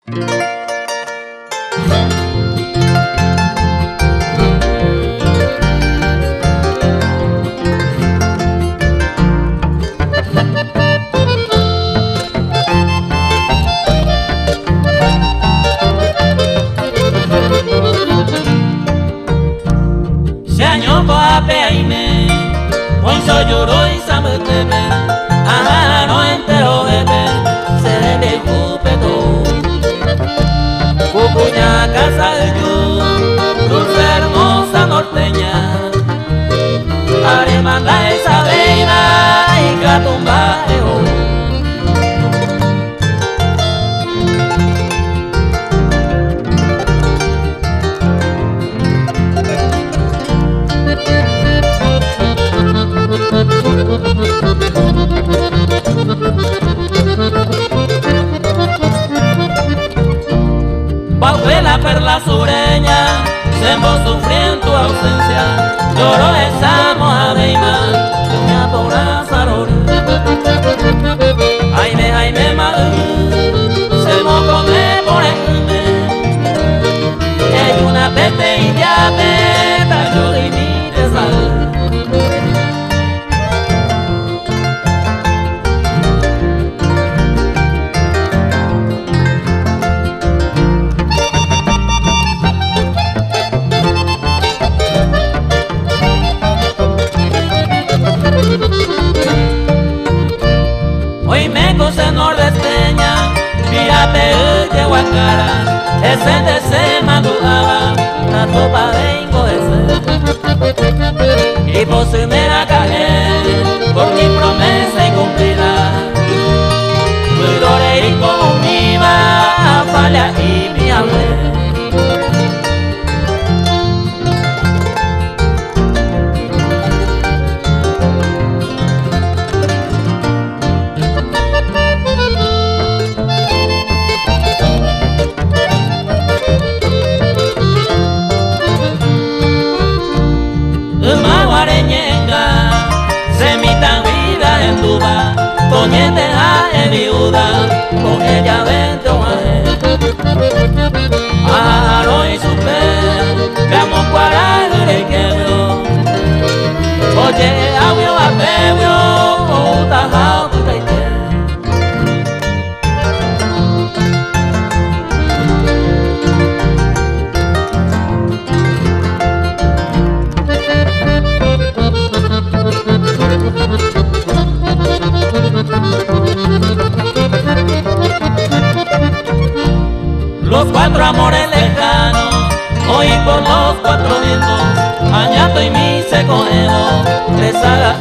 Señor Coape Aime, hoy soy lloro y sameteme, ajá no entero bebe, se debe jupeto. Cucuña casa de yo, dulce hermosa norteña, aremanda esa reina y catumba eo. Bajo la perla sureña, sembó sufriendo tu ausencia, lloró esa mojadeima, doña Dora Sarori. Jaime, Jaime Madú, se moco me poneme, hay una peste y ya me tallo y mi desal. Hoy me cose nordesteña, vía de Guacara, ese de se madrugaba, la topa vengo ese. Y por si me la caer, por mi promesa incumplida, cuidoré y como mi iba, falla y mi abuela. Semita vida en duda, con ella es viuda, con ella vente a Aro y supe, camo para el quebro. Oye, audio a pebio, utajao tu taite. Los cuatro amores lejanos, hoy por los cuatro vientos, añato y mi secoedo, les haga